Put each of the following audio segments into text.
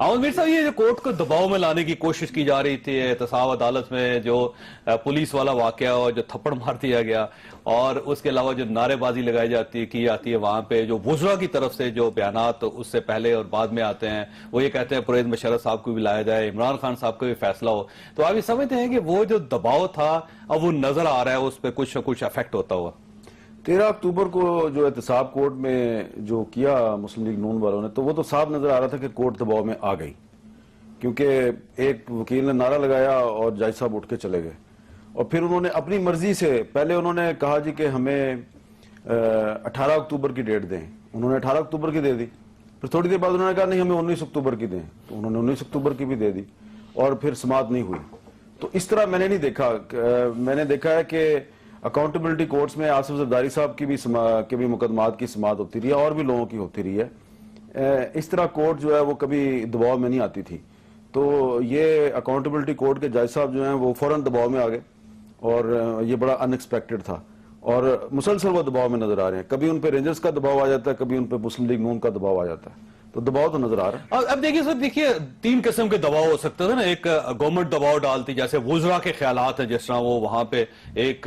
मीर साहब, ये जो कोर्ट को दबाव में लाने की कोशिश की जा रही थी एहतसाब अदालत में, जो पुलिस वाला वाकया और जो थप्पड़ मार दिया गया, और उसके अलावा जो नारेबाजी लगाई की जाती है वहां पे, जो वुज़रा की तरफ से जो बयानात उससे पहले और बाद में आते हैं, वो ये कहते हैं परवेज मुशर्रफ साहब को भी लाया जाए, इमरान खान साहब का भी फैसला हो। तो आप ये समझते हैं कि वो जो दबाव था अब वो नजर आ रहा है, उस पर कुछ न कुछ इफेक्ट होता हुआ? 13 अक्टूबर को जो एहतसाब कोर्ट में जो किया मुस्लिम लीग नून वालों ने, तो वो तो साफ नजर आ रहा था कि कोर्ट दबाव में आ गई, क्योंकि एक वकील ने नारा लगाया और जज साहब उठ के चले गए। और फिर उन्होंने अपनी मर्जी से, पहले उन्होंने कहा जी कि हमें 18 अक्टूबर की डेट दें, उन्होंने 18 अक्टूबर की दे दी। फिर थोड़ी देर बाद उन्होंने कहा नहीं हमें 19 अक्टूबर की दें, तो उन्होंने 19 अक्टूबर की भी दे दी, और फिर समाअत नहीं हुई। तो इस तरह मैंने नहीं देखा। मैंने देखा है कि अकाउंटेबिलिटी कोर्ट्स में आसिफ जरदारी साहब की भी मुकदमात की समाअत होती रही है, और भी लोगों की होती रही है। इस तरह कोर्ट जो है वो कभी दबाव में नहीं आती थी। तो ये अकाउंटेबिलिटी कोर्ट के जज साहब जो हैं वो फौरन दबाव में आ गए, और ये बड़ा अनएक्सपेक्टेड था, और मुसलसल वो दबाव में नजर आ रहे हैं। कभी उन पे रेंजर्स का दबाव आ जाता है, कभी उन पे मुस्लिम लीग नून का दबाव आ जाता है, तो दबाव तो नजर आ रहा है। अब देखिए सर, देखिए 3 किस्म के दबाव हो सकते थे ना। एक गवर्नमेंट दबाव डालती, जैसे वुज़रा के ख्यालात हैं, जिस तरह वो वहां पे एक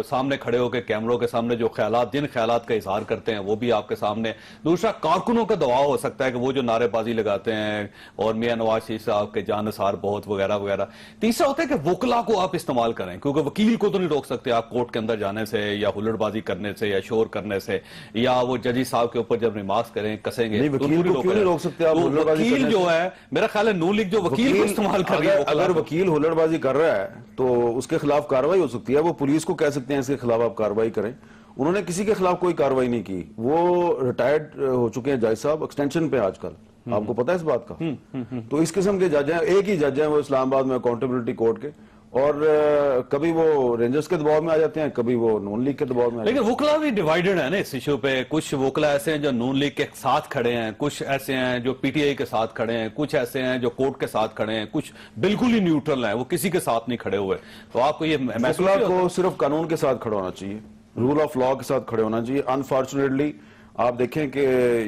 सामने खड़े होकर कैमरों के सामने जो ख्यालात, जिन ख्यालात का इजहार करते हैं वो भी आपके सामने। दूसरा कारकुनों का दबाव हो सकता है कि वो जो नारेबाजी लगाते हैं और मियां नवाज शरीफ साहब के जानसार बहुत वगैरह वगैरह। तीसरा होता है कि वकला को आप इस्तेमाल करें, क्योंकि वकील को तो नहीं रोक सकते आप कोर्ट के अंदर जाने से, या हुल्लड़बाजी करने से, या शोर करने से, या वो जजी साहब के ऊपर जब रिमार्क्स करें कसेंगे, वकील को क्यों नहीं रोक सकते आप? वकील जो है, मेरा ख्याल है नून लीग जो वकील को इस्तेमाल कर रही है, अगर वकील हुल्लड़बाजी कर रहा है तो उसके खिलाफ कार्रवाई हो सकती है। वो पुलिस को कह सकते हैं इसके खिलाफ आप कार्रवाई करें। उन्होंने किसी के खिलाफ कोई कार्रवाई नहीं की। वो रिटायर्ड हो चुके हैं जज साहब, एक्सटेंशन पे आजकल, आपको पता है इस बात का। तो इस किस्म के जज हैं, एक ही जज हैं वो इस्लामाबाद में अकाउंटेबिलिटी कोर्ट के, और कभी वो रेंजर्स के दबाव में आ जाते हैं, कभी वो नून लीग के दबाव में। लेकिन वकला भी डिवाइडेड है ना इस इशू पे। कुछ वकला ऐसे हैं जो नून लीग के साथ खड़े हैं, कुछ ऐसे हैं जो पीटीआई के साथ खड़े हैं, कुछ ऐसे हैं जो कोर्ट के साथ खड़े हैं, कुछ बिल्कुल ही न्यूट्रल हैं, वो किसी के साथ नहीं खड़े हुए। तो आपको ये वकला को सिर्फ कानून के साथ खड़ा होना चाहिए, रूल ऑफ लॉ के साथ खड़े होना चाहिए। अनफॉर्चुनेटली आप देखें कि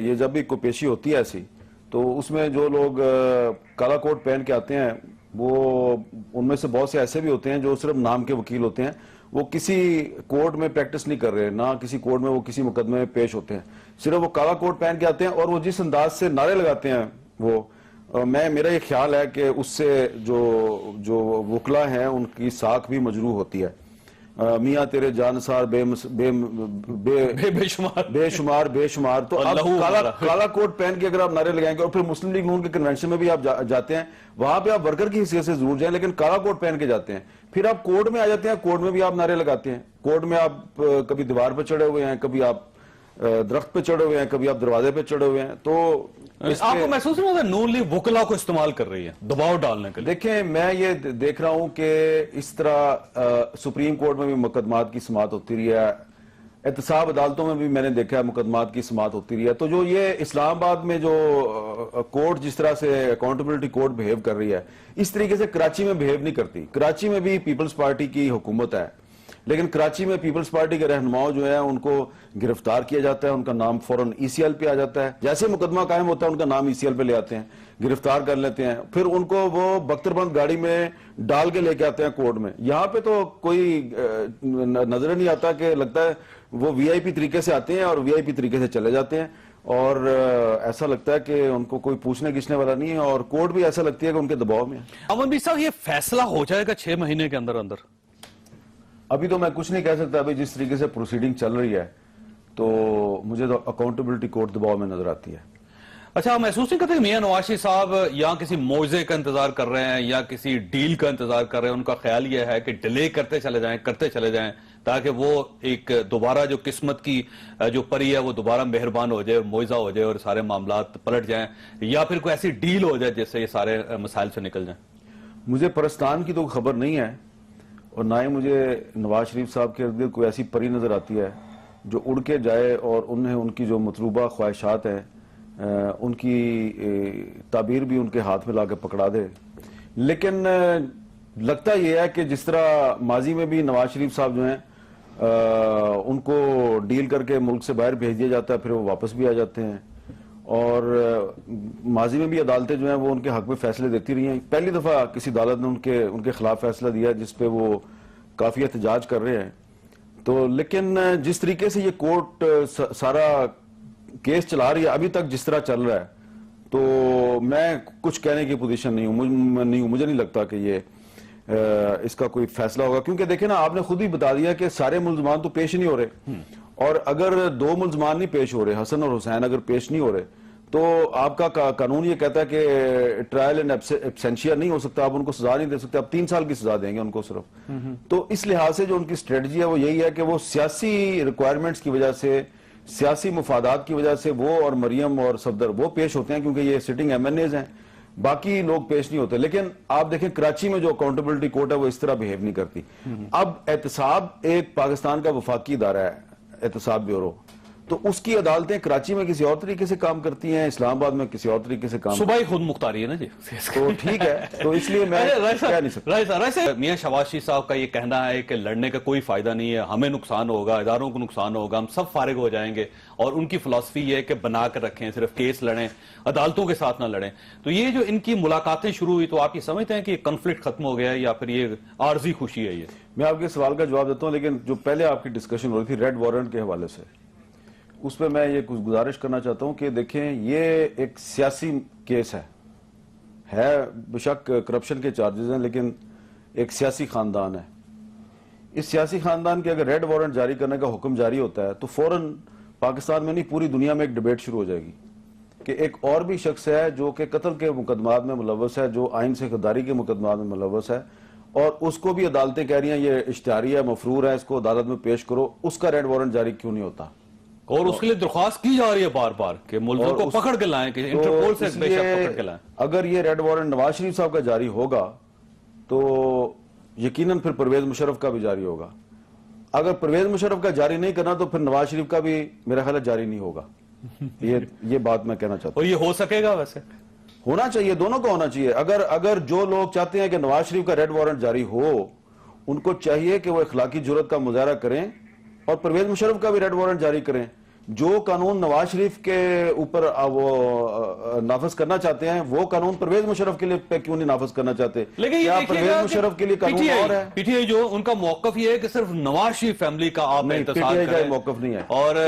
ये जब भी कोई पेशी होती है ऐसी, तो उसमें जो लोग काला कोट पहन के आते हैं, वो उनमें से बहुत से ऐसे भी होते हैं जो सिर्फ नाम के वकील होते हैं। वो किसी कोर्ट में प्रैक्टिस नहीं कर रहे, ना किसी कोर्ट में वो किसी मुकदमे में पेश होते हैं। सिर्फ वो काला कोट पहन के आते हैं, और वो जिस अंदाज से नारे लगाते हैं वो मेरा ये ख्याल है कि उससे जो वकला हैं उनकी साख भी मजरूह होती है। मियाँ तेरे जानसार बेशुमार बेशुमार। तो अब काला कोट पहन के अगर आप नारे लगाएंगे, और फिर मुस्लिम लीग नून के कन्वेंशन में भी आप जाते हैं, वहां पे आप वर्कर की हैसियत से जरूर जाएं, लेकिन काला कोट पहन के जाते हैं। फिर आप कोर्ट में आ जाते हैं, कोर्ट में भी आप नारे लगाते हैं। कोर्ट में आप कभी दीवार पे चढ़े हुए हैं, कभी आप दरख्त पे चढ़े हुए हैं, कभी आप दरवाजे पे चढ़े हुए हैं। तो आपको महसूस नहीं होता नून लीग वकला को इस्तेमाल कर रही है दबाव डालने के लिए? देखें, मैं ये देख रहा हूं कि इस तरह सुप्रीम कोर्ट में भी मुकदमात की समाअत होती रही है, एहतसाब अदालतों में भी मैंने देखा है मुकदमात की समाअत होती रही है। तो जो ये इस्लामाबाद में जो कोर्ट जिस तरह से अकाउंटेबिलिटी कोर्ट बिहेव कर रही है, इस तरीके से कराची में बिहेव नहीं करती। कराची में भी पीपल्स पार्टी की हुकूमत है, लेकिन कराची में पीपल्स पार्टी के रहनुमाओं जो है उनको गिरफ्तार किया जाता है, उनका नाम फौरन ईसीएल पे आ जाता है। जैसे मुकदमा कायम होता है उनका नाम ईसीएल पे ले आते हैं, गिरफ्तार कर लेते हैं, फिर उनको वो बख्तरबंद गाड़ी में डाल के लेके आते हैं कोर्ट में। यहाँ पे तो कोई नजर नहीं आता, कि लगता है वो वीआईपी तरीके से आते हैं और वीआईपी तरीके से चले जाते हैं, और ऐसा लगता है कि उनको कोई पूछने गिछने वाला नहीं है, और कोर्ट भी ऐसा लगती है कि उनके दबाव में है। अमन साहब, ये फैसला हो जाएगा 6 महीने के अंदर अंदर? अभी तो मैं कुछ नहीं कह सकता। अभी जिस तरीके से प्रोसीडिंग चल रही है, तो मुझे तो अकाउंटेबिलिटी कोर्ट दबाव में नजर आती है। अच्छा, आप महसूस नहीं करते मियां नवाज शरीफ साहब या किसी मौजे का इंतजार कर रहे हैं, या किसी डील का इंतजार कर रहे हैं? उनका ख्याल यह है कि डिले करते चले जाएं ताकि वो एक दोबारा जो किस्मत की जो परी है वो दोबारा मेहरबान हो जाए, मुआवजा हो जाए, और सारे मामला पलट जाएं, या फिर कोई ऐसी डील हो जाए जिससे ये सारे मसाइल से निकल जाएं। मुझे परस्तान की तो खबर नहीं है, और ना ही मुझे नवाज शरीफ साहब के इर्द गिर्द कोई ऐसी परी नजर आती है जो उड़ के जाए और उन्हें उनकी जो मतलूबा ख्वाहिशात हैं उनकी ताबीर भी उनके हाथ में लाके पकड़ा दे। लेकिन लगता यह है कि जिस तरह माजी में भी नवाज शरीफ साहब जो हैं उनको डील करके मुल्क से बाहर भेज दिया जाता है, फिर वो वापस भी आ जाते हैं, और माजी में भी अदालतें जो हैं वो उनके हक में फैसले देती रही हैं। पहली दफ़ा किसी अदालत ने उनके खिलाफ फैसला दिया जिस पे वो काफ़ी एहतजाज कर रहे हैं। तो लेकिन जिस तरीके से ये कोर्ट सारा केस चला रही है अभी तक जिस तरह चल रहा है, तो मैं कुछ कहने की पोजीशन नहीं हूँ। मुझे नहीं लगता कि ये इसका कोई फैसला होगा, क्योंकि देखें ना, आपने खुद ही बता दिया कि सारे मुल्जमान तो पेश नहीं हो रहे, और अगर दो मुल्जमान नहीं पेश हो रहे, हसन और हुसैन अगर पेश नहीं हो रहे, तो आपका कानून ये कहता है कि ट्रायल एंड एब्सेंशिया नहीं हो सकता, आप उनको सजा नहीं दे सकते, आप 3 साल की सजा देंगे उनको सिर्फ। तो इस लिहाज से जो उनकी स्ट्रेटजी है वो यही है कि वो सियासी रिक्वायरमेंट्स की वजह से, सियासी मुफादात की वजह से वो और मरियम और सफदर वो पेश होते हैं, क्योंकि ये सिटिंग MNAs हैं, बाकी लोग पेश नहीं होते। लेकिन आप देखें कराची में जो अकाउंटेबिलिटी कोर्ट है वो इस तरह बिहेव नहीं करती। अब एहतसाब एक पाकिस्तान का वफाकी इदारा है, एहतसाब ब्यूरो, तो उसकी अदालतें कराची में किसी और तरीके से काम करती हैं, इस्लामाबाद में किसी और तरीके से काम। सुबह ही खुद मुख्तारी है ना जी, तो ठीक है, तो इसलिए मैं कह नहीं सकता। मियां शहबाज शरीफ साहब का ये कहना है कि लड़ने का कोई फायदा नहीं है, हमें नुकसान होगा, इदारों को नुकसान होगा, हम सब फारिग हो जाएंगे, और उनकी फिलॉसफी ये है कि बना कर रखें, सिर्फ केस लड़ें, अदालतों के साथ ना लड़ें। तो ये जो इनकी मुलाकातें शुरू हुई, तो आप ये समझते हैं कि कॉन्फ्लिक्ट खत्म हो गया है या फिर ये आर्जी खुशी है? ये मैं आपके सवाल का जवाब देता हूं, लेकिन जो पहले आपकी डिस्कशन हो रही थी रेड वारंट के हवाले से, उस पर मैं ये कुछ गुजारिश करना चाहता हूं कि देखें, ये एक सियासी केस है बेशक करप्शन के चार्जेस हैं, लेकिन एक सियासी खानदान है। इस सियासी खानदान के अगर रेड वारंट जारी करने का हुक्म जारी होता है तो फौरन पाकिस्तान में नहीं पूरी दुनिया में एक डिबेट शुरू हो जाएगी कि एक और भी शख्स है जो कि कत्ल के मुकदमात में मुलव्वस है, जो आइन से गद्दारी के मुकदमात में मुलव्वस है, और उसको भी अदालतें कह रही हैं ये इश्तिहारी है, मफरूर है, इसको अदालत में पेश करो, उसका रेड वारंट जारी क्यों नहीं होता? और उसके लिए दरख्वास्त की जा रही है बार बार कि मुल्ज़िम को पकड़ के लाएं, कि इंटरपोल से बेशक पकड़ के लाएं। अगर ये रेड वारंट नवाज शरीफ साहब का जारी होगा तो यकीनन फिर परवेज मुशर्रफ का भी जारी होगा। अगर परवेज मुशर्रफ का जारी नहीं करना तो फिर नवाज शरीफ का भी मेरा ख्याल है जारी नहीं होगा। ये बात मैं कहना चाहता हूँ। और ये हो सकेगा? वैसे होना चाहिए, दोनों का होना चाहिए। अगर जो लोग चाहते हैं कि नवाज शरीफ का रेड वारंट जारी हो, उनको चाहिए कि वो इखलाकी जुर्रत का मुजाहरा करें और परवेज मुशर्रफ का भी रेड वारंट जारी करें। जो कानून नवाज शरीफ के ऊपर वो नाफज करना चाहते हैं, वो कानून परवेज मुशर्रफ के लिए पे क्यों नहीं नाफज करना चाहते? लेकिन क्या परवेज मुशर्रफ के लिए कानून और है? पीटीआई जो उनका मौकफ ये है कि सिर्फ नवाज शरीफ फैमिली का आप पीटीआई का मौकफ नहीं है, और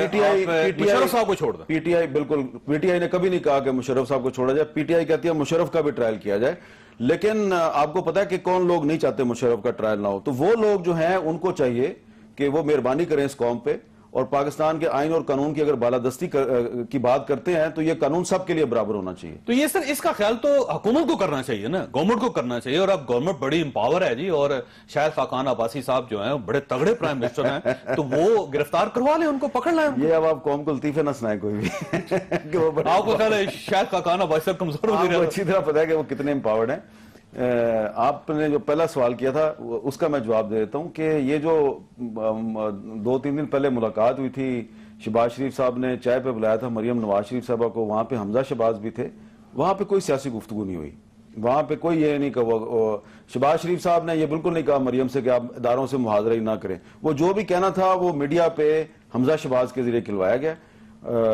मुशर्रफ साहब को छोड़ दें। पीटीआई बिल्कुल, पीटीआई ने कभी नहीं कहा कि मुशर्रफ साहब को छोड़ा जाए। पीटीआई कहती है मुशर्रफ का भी ट्रायल किया जाए, लेकिन आपको पता है कि कौन लोग नहीं चाहते मुशर्रफ का ट्रायल ना हो। तो वो लोग जो हैं उनको चाहिए कि वो मेहरबानी करें इस कौम पे, और पाकिस्तान के आइन और कानून की अगर बालादस्ती की बात करते हैं तो ये कानून सबके लिए बराबर होना चाहिए। तो ये सर, इसका ख्याल तो हुकूमत को करना चाहिए ना, गवर्नमेंट को करना चाहिए। और अब गवर्नमेंट बड़ी एम्पावर है जी, और शायद खाकान अब्बासी साहब जो हैं बड़े तगड़े प्राइम मिनिस्टर हैं, तो वो गिरफ्तार करवा लें, उनको पकड़ लें। ये अब आप कौम को लतीफे ना सुनाए कोई भी। आपको ख्याल है शायद खाकान अब्बासी साहब कमजोर हो गए? अच्छी तरह पता है कि वो कितने एम्पावर्ड हैं। आपने जो पहला सवाल किया था उसका मैं जवाब दे देता हूं कि ये जो 2-3 दिन पहले मुलाकात हुई थी, शहबाज शरीफ साहब ने चाय पे बुलाया था मरियम नवाज शरीफ साहबा को, वहां पे हमजा शहबाज भी थे, वहां पे कोई सियासी गुफ्तगू नहीं हुई। वहां पे कोई ये नहीं कहा, शहबाज शरीफ साहब ने ये बिल्कुल नहीं कहा मरियम से कि आप इदारों से मुहाजरा ही ना करें। वो जो भी कहना था वो मीडिया पे हमजा शहबाज के जरिए खिलवाया गया।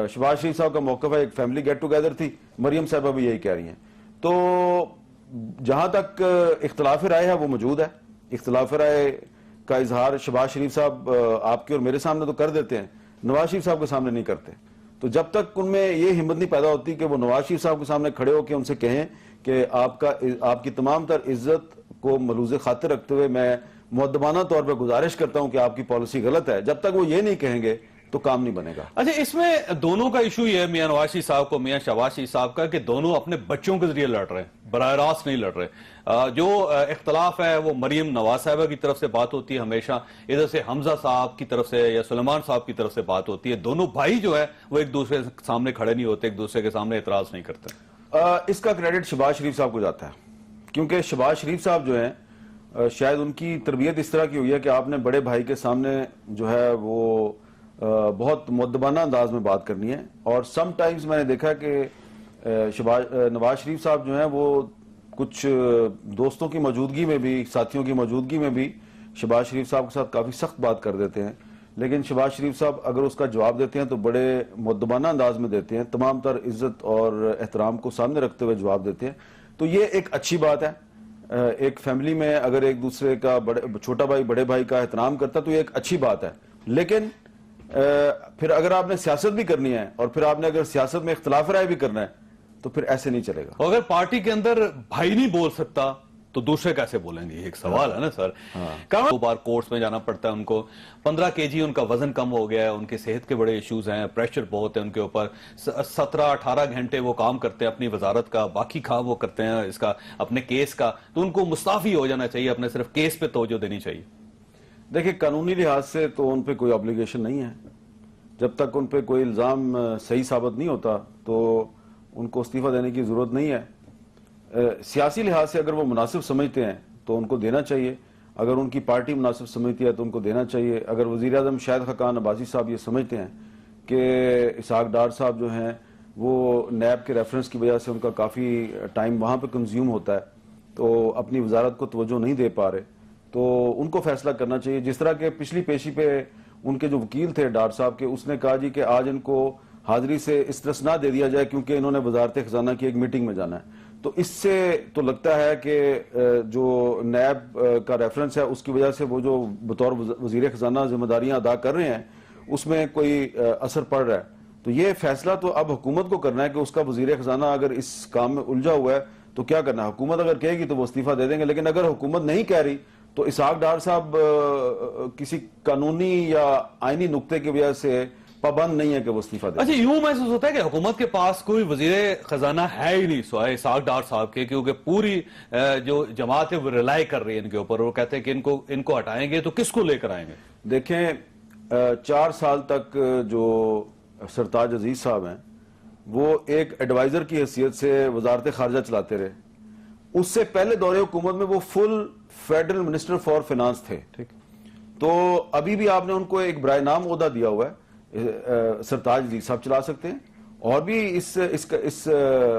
शहबाज शरीफ साहब का मौक़िफ़ है, एक फैमिली गेट टुगेदर थी, मरियम साहबा भी यही कह रही हैं। तो जहां तक इख्तलाफ राय है वो मौजूद है। इख्तलाफ राय का इजहार शहबाज शरीफ साहब आपके और मेरे सामने तो कर देते हैं, नवाज शरीफ साहब के सामने नहीं करते। तो जब तक उनमें ये हिम्मत नहीं पैदा होती कि वो नवाज शरीफ साहब के सामने खड़े होकर उनसे कहें कि आपकी तमाम तर इज्जत को मलूज़े खातिर रखते हुए मैं मुअद्दबाना तौर पर गुजारिश करता हूं कि आपकी पॉलिसी गलत है, जब तक वो ये नहीं कहेंगे तो काम नहीं बनेगा। अच्छा, इसमें दोनों का इशू ये है, मियां नवाज शरीफ साहब को, मियां शहबाज शरीफ साहब का, कि दोनों अपने बच्चों के जरिए लड़ रहे हैं, बराह रास्त नहीं लड़ रहे। जो इख्तलाफ है वो मरियम नवाज साहबा की तरफ से बात होती है हमेशा, इधर से हमजा साहब की तरफ से या सुलेमान साहब की तरफ से बात होती है। दोनों भाई जो है वो एक दूसरे के सामने खड़े नहीं होते, एक दूसरे के सामने एतराज नहीं करते। इसका क्रेडिट शहबाज शरीफ साहब को जाता है, क्योंकि शहबाज शरीफ साहब जो है शायद उनकी तरबियत इस तरह की हुई है कि आपने बड़े भाई के सामने जो है वो बहुत मुद्दबाना अंदाज में बात करनी है। और समटाइम्स मैंने देखा कि नवाज शरीफ साहब जो हैं वो कुछ दोस्तों की मौजूदगी में भी, साथियों की मौजूदगी में भी शहबाज शरीफ साहब के साथ काफ़ी सख्त बात कर देते हैं। लेकिन शहबाज शरीफ साहब अगर उसका जवाब देते हैं तो बड़े मुद्दबाना अंदाज में देते हैं, तमाम तर इज्जत और एहतराम को सामने रखते हुए जवाब देते हैं। तो ये एक अच्छी बात है। एक फैमिली में अगर एक दूसरे का छोटा भाई बड़े भाई का एहतराम करता तो ये एक अच्छी बात है। लेकिन फिर अगर आपने सियासत भी करनी है और फिर आपने अगर सियासत में इख्तिलाफ राय भी करना है तो फिर ऐसे नहीं चलेगा। अगर पार्टी के अंदर भाई नहीं बोल सकता तो दूसरे कैसे बोलेंगे, ये एक सवाल है ना सर। कारण 2 बार कोर्ट्स में जाना पड़ता है उनको, 15 kg उनका वजन कम हो गया है, उनके सेहत के बड़े इश्यूज हैं, प्रेशर बहुत है उनके ऊपर, 17-18 घंटे वो काम करते हैं अपनी वजारत का, बाकी काम वो करते हैं इसका अपने केस का, तो उनको मुस्ताफी हो जाना चाहिए, अपने सिर्फ केस पे तवज्जो देनी चाहिए। देखिए, कानूनी लिहाज से तो उन पर कोई ऑब्लिगेशन नहीं है। जब तक उन पर कोई इल्जाम सही साबित नहीं होता तो उनको इस्तीफा देने की जरूरत नहीं है। सियासी लिहाज से अगर वो मुनासिब समझते हैं तो उनको देना चाहिए, अगर उनकी पार्टी मुनासिब समझती है तो उनको देना चाहिए। अगर वज़ीर आज़म शाहिद खाकान अब्बासी साहब ये समझते हैं कि इसहाक डार साहब जो हैं वो नैब के रेफरेंस की वजह से उनका काफ़ी टाइम वहाँ पे कंज्यूम होता है तो अपनी वजारत को तवज्जो नहीं दे पा रहे, तो उनको फैसला करना चाहिए। जिस तरह के पिछली पेशी पे उनके जो वकील थे डार साहब के, उसने कहा जी कि आज इनको हाजिरी से इस्तिस्ना दे दिया जाए क्योंकि इन्होंने वजारत खजाना की एक मीटिंग में जाना है। तो इससे तो लगता है कि जो नैब का रेफरेंस है उसकी वजह से वो जो बतौर वजीर खजाना जिम्मेदारियां अदा कर रहे हैं उसमें कोई असर पड़ रहा है। तो ये फैसला तो अब हुकूमत को करना है कि उसका वजीर खजाना अगर इस काम में उलझा हुआ है तो क्या करना है। हुकूमत अगर कहेगी तो वो इस्तीफा दे देंगे, लेकिन अगर हुकूमत नहीं कह रही तो इसहाक डार साहब किसी कानूनी या आईनी नुक्ते की वजह से पाबंद नहीं है कि वो इस्तीफा दे। अच्छा, यूं महसूस होता है कि हुकूमत के पास कोई वजीर खजाना है ही नहीं सिवाय इसहाक डार साहब के, क्योंकि पूरी जो जमात है वो रिलाई कर रही है इनके ऊपर, वो कहते हैं कि इनको हटाएंगे तो किसको लेकर आएंगे। देखें, 4 साल तक जो सरताज अजीज साहब हैं वो एक एडवाइजर की हैसियत से वजारत खारजा चलाते रहे। उससे पहले दौरे हुकूमत में वो full federal minister for finance थे। ठीक, तो अभी भी आपने उनको एक बराए नाम ओहदा दिया हुआ है, सरताज अजीज साहब चला सकते हैं। और भी इस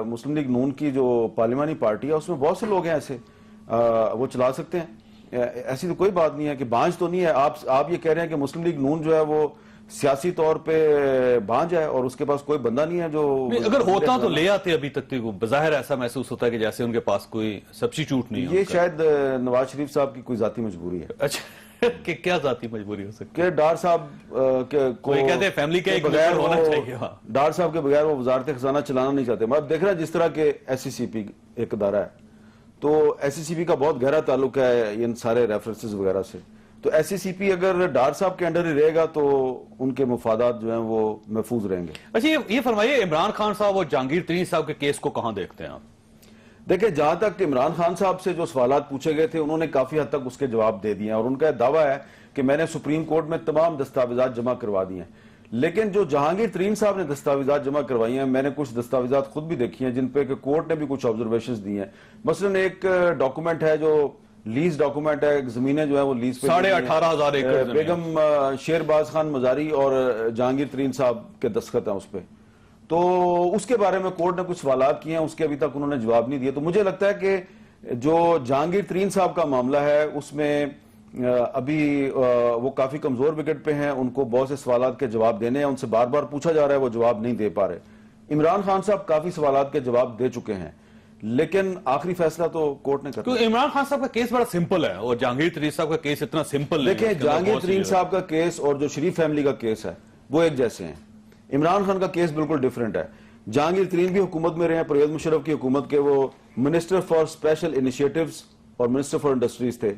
मुस्लिम लीग नून की जो पार्लिमानी पार्टी है उसमें बहुत से लोग हैं ऐसे, वो चला सकते हैं। ऐसी तो कोई बात नहीं है कि बांझ तो नहीं है। आप ये कह रहे हैं कि मुस्लिम लीग नून जो है वो सियासी तौर पे बांझ है और उसके पास कोई बंदा नहीं है जो अगर होता तो ले आते। अभी तक तो बज़ाहिर ऐसा महसूस होता है कि जैसे उनके पास कोई सब्स्टिट्यूट नहीं है। ये शायद नवाज शरीफ साहब की कोई जाती मजबूरी है। अच्छा, कि क्या जाती मजबूरी हो सकती है? डार साहब कोई कहते हैं फैमिली का एक बगैर होना चाहिए। डार साहब के बगैर वो वजारत खजाना चलाना नहीं चाहते। मैं देख रहा जिस तरह के SCCP एक अदारा है, तो SCCP का बहुत गहरा ताल्लुक है इन सारे रेफरेंसेस वगैरह से। तो SCCP अगर डार साहब के अंडर ही रहेगा तो उनके मुफादात जो हैं वो महफूज रहेंगे। अच्छा, ये फरमाइए, इमरान खान साहब और जहांगीर तरीन साहब के केस को कहां देखते हैं आप? देखिए, जहां तक इमरान खान साहब से जो सवालात पूछे गए थे उन्होंने काफी हद तक उसके जवाब दे दिए और उनका दावा है कि मैंने सुप्रीम कोर्ट में तमाम दस्तावेजात जमा करवा दिए हैं। लेकिन जो जहांगीर तरीन साहब ने दस्तावेजात जमा करवाई हैं, मैंने कुछ दस्तावेजात खुद भी देखी हैं जिन पे कि कोर्ट ने भी कुछ ऑब्जर्वेशंस दी हैं। मसलन एक डॉक्यूमेंट है जो लीज डॉक्यूमेंट है, जमीनें जो है वो लीज पे 18,500 एकड़ बेगम शेरबाज खान मजारी और जहांगीर तरीन साहब के दस्तखत हैं उस पर। तो उसके बारे में कोर्ट ने कुछ सवालात किए हैं, उसके अभी तक उन्होंने जवाब नहीं दिए। तो मुझे लगता है कि जो जहांगीर तरीन साहब का मामला है उसमें अभी वो काफी कमजोर विकेट पे हैं, उनको बहुत से सवालात के जवाब देने हैं, उनसे बार बार पूछा जा रहा है, वो जवाब नहीं दे पा रहे। इमरान खान साहब काफी सवालात के जवाब दे चुके हैं, लेकिन आखिरी फैसला तो कोर्ट ने कर। इमरान खान साहब का केस बड़ा सिंपल है और जहांगीर तरीन साहब का केस इतना सिंपल नहीं है। देखिए, जहांगीर तरीन साहब का केस और जो शरीफ फैमिली का केस है वो एक जैसे हैं। इमरान खान का केस बिल्कुल डिफरेंट है। जहांगीर तरीन भी हुकूमत में रहे हैं, परवेज मुशर्रफ की हुकूमत के वो मिनिस्टर फॉर स्पेशल इनिशिएटिव्स और मिनिस्टर फॉर इंडस्ट्रीज थे।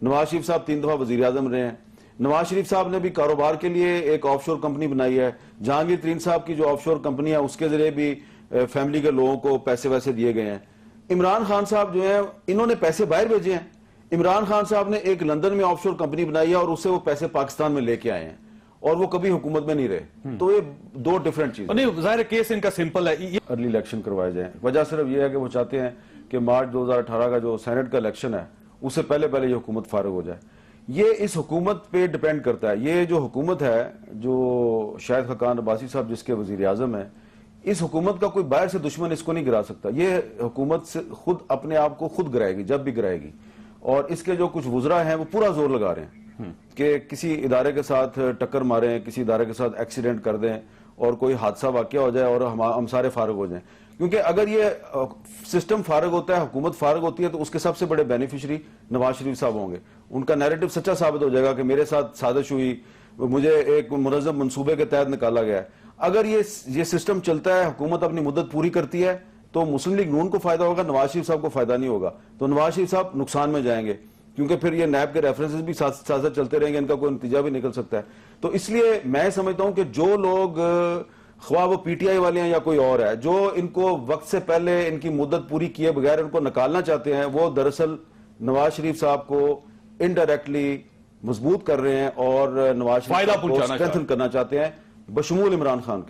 नवाज शरीफ साहब 3 दफा वजीर आजम रहे हैं। नवाज शरीफ साहब ने भी कारोबार के लिए एक ऑफशोर कंपनी बनाई है। जहांगीर तरीन साहब की जो ऑफशोर कंपनी है उसके जरिए भी फैमिली के लोगों को पैसे वैसे दिए गए हैं। इमरान खान साहब जो है इन्होंने पैसे बाहर भेजे हैं। इमरान खान साहब ने एक लंदन में ऑफशोर कंपनी बनाई है और उससे वो पैसे पाकिस्तान में लेके आए हैं और वो कभी हुकूमत में नहीं रहे। तो ये 2 डिफरेंट चीजें। नहीं, जाहिर केस इनका सिंपल है। अर्ली इलेक्शन करवाए जाए, वजह सिर्फ ये है कि वो चाहते हैं कि मार्च 2018 का जो सेनेट का इलेक्शन है उससे पहले ये हुकूमत फारिग हो जाए। ये इस हुकूमत पे डिपेंड करता है। ये जो हुकूमत है, जो शाहिद खाकान अब्बासी साहब जिसके वजीर आजम है, इस हुकूमत का कोई बाहर से दुश्मन इसको नहीं गिरा सकता। ये हुकूमत से खुद अपने आप को खुद गिराएगी जब भी गिराएगी। और इसके जो कुछ वुज़रा हैं वो पूरा जोर लगा रहे हैं कि किसी इदारे के साथ टक्कर मारें, किसी इदारे के साथ एक्सीडेंट कर दें और कोई हादसा वाकया हो जाए और हम सारे फारग हो जाएं। क्योंकि अगर ये सिस्टम फारग होता है, हुकूमत फारग होती है, तो उसके सबसे बड़े बेनिफिशरी नवाज शरीफ साहब होंगे। उनका नैरेटिव सच्चा साबित हो जाएगा कि मेरे साथ साजिश हुई, मुझे एक मुनज़्ज़म मंसूबे के तहत निकाला गया है। अगर ये सिस्टम चलता है, हुकूमत अपनी मुद्दत पूरी करती है, तो मुस्लिम लीग नून को फायदा होगा, नवाज शरीफ साहब को फायदा नहीं होगा। तो नवाज शरीफ साहब नुकसान में जाएंगे, क्योंकि फिर ये नैब के रेफरेंसेस भी साथ साथ चलते रहेंगे, इनका कोई नतीजा भी निकल सकता है। तो इसलिए मैं समझता हूं कि जो लोग ख्वाह वो पीटीआई वाले हैं या कोई और है, जो इनको वक्त से पहले इनकी मुद्दत पूरी किए बगैर इनको निकालना चाहते हैं, वो दरअसल नवाज शरीफ साहब को इनडायरेक्टली मजबूत कर रहे हैं और नवाज शरीफ फायदा साहब को पहुंचाना स्ट्रेंथन करना चाहते हैं, बशमूल इमरान खान के।